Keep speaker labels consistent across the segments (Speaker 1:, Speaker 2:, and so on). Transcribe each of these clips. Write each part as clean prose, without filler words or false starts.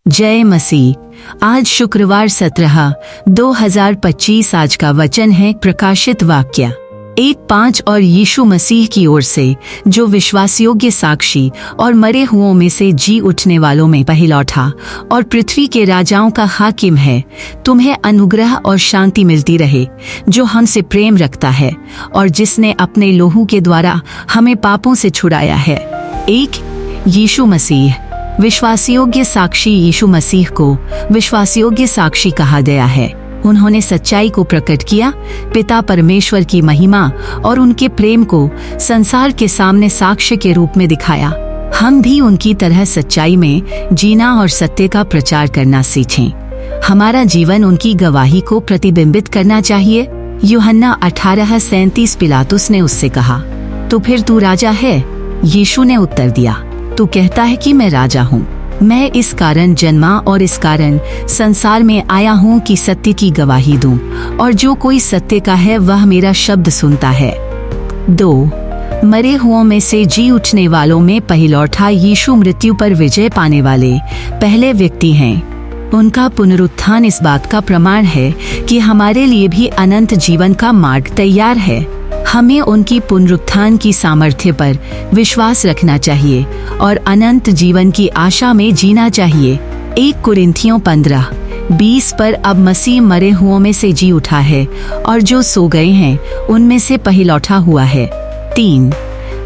Speaker 1: जय मसीह। आज शुक्रवार 17/2025। आज का वचन है प्रकाशित वाक्य 1:5। और यीशु मसीह की ओर से, जो विश्वासयोग्य साक्षी और मरे हुओं में से जी उठने वालों में पहिलौठा और पृथ्वी के राजाओं का हाकिम है, तुम्हें अनुग्रह और शांति मिलती रहे, जो हमसे प्रेम रखता है और जिसने अपने लोहू के द्वारा हमें पापों से छुड़ाया है। 1। यीशु मसीह। विश्वासयोग्य साक्षी। यीशु मसीह को विश्वासयोग्य साक्षी कहा गया है। उन्होंने सच्चाई को प्रकट किया, पिता परमेश्वर की महिमा और उनके प्रेम को संसार के सामने साक्ष्य के रूप में दिखाया। हम भी उनकी तरह सच्चाई में जीना और सत्य का प्रचार करना सीखें। हमारा जीवन उनकी गवाही को प्रतिबिंबित करना चाहिए। यूहन्ना 18:37। पिलातुस ने उससे कहा, तो फिर तू राजा है? यीशु ने उत्तर दिया, तू कहता है कि मैं राजा हूँ। मैं इस कारण जन्मा और इस कारण संसार में आया हूँ कि सत्य की गवाही दूं, और जो कोई सत्य का है वह मेरा शब्द सुनता है। 2। मरे हुओं में से जी उठने वालों में पहिलौठा। यीशु मृत्यु पर विजय पाने वाले पहले व्यक्ति हैं। उनका पुनरुत्थान इस बात का प्रमाण है कि हमारे लिए भी अनंत जीवन का मार्ग तैयार है। हमें उनकी पुनरुत्थान की सामर्थ्य पर विश्वास रखना चाहिए और अनंत जीवन की आशा में जीना चाहिए। 1 कुरिन्थियों 15:20। पर अब मसीह मरे हुओं में से जी उठा है और जो सो गए हैं उनमें से पहिलौठा हुआ है। 3।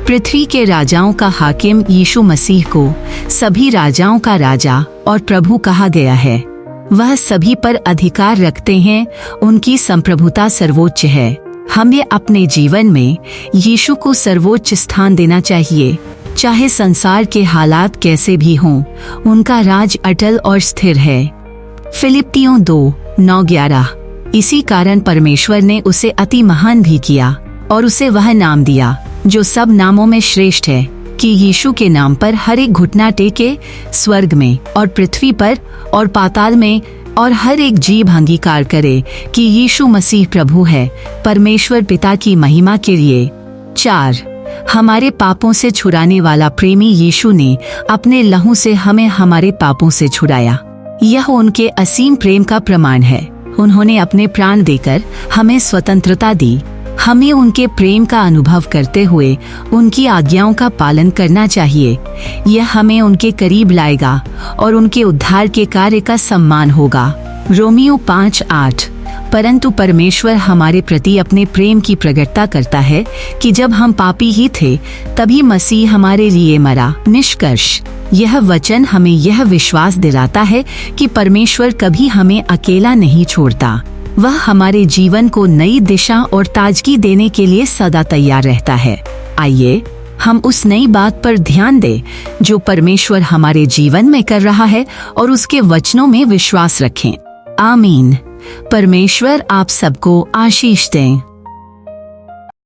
Speaker 1: पृथ्वी के राजाओं का हाकिम। यीशु मसीह को सभी राजाओं का राजा और प्रभु कहा गया है। वह सभी पर अधिकार रखते हैं। उनकी संप्रभुता सर्वोच्च है। हमें अपने जीवन में यीशु को सर्वोच्च स्थान देना चाहिए, चाहे संसार के हालात कैसे भी हों। उनका राज अटल और स्थिर है। फिलिप्पियों 2:9-11। इसी कारण परमेश्वर ने उसे अति महान भी किया और उसे वह नाम दिया जो सब नामों में श्रेष्ठ है, कि यीशु के नाम पर हर एक घुटना टेके, स्वर्ग में और पृथ्वी पर और पाताल में, और हर एक जीभ अंगीकार करे कि यीशु मसीह प्रभु है, परमेश्वर पिता की महिमा के लिए। 4। हमारे पापों से छुड़ाने वाला प्रेमी यीशु ने अपने लहू से हमें हमारे पापों से छुड़ाया। यह उनके असीम प्रेम का प्रमाण है। उन्होंने अपने प्राण देकर हमें स्वतंत्रता दी। हमें उनके प्रेम का अनुभव करते हुए उनकी आज्ञाओं का पालन करना चाहिए। यह हमें उनके करीब लाएगा और उनके उद्धार के कार्य का सम्मान होगा। रोमियो 5:8। परंतु परमेश्वर हमारे प्रति अपने प्रेम की प्रकटता करता है कि जब हम पापी ही थे तभी मसीह हमारे लिए मरा। निष्कर्ष, यह वचन हमें यह विश्वास दिलाता है कि परमेश्वर कभी हमें अकेला नहीं छोड़ता। वह हमारे जीवन को नई दिशा और ताजगी देने के लिए सदा तैयार रहता है। आइए हम उस नई बात पर ध्यान दें जो परमेश्वर हमारे जीवन में कर रहा है और उसके वचनों में विश्वास रखें। आमीन। परमेश्वर आप सबको आशीष दें।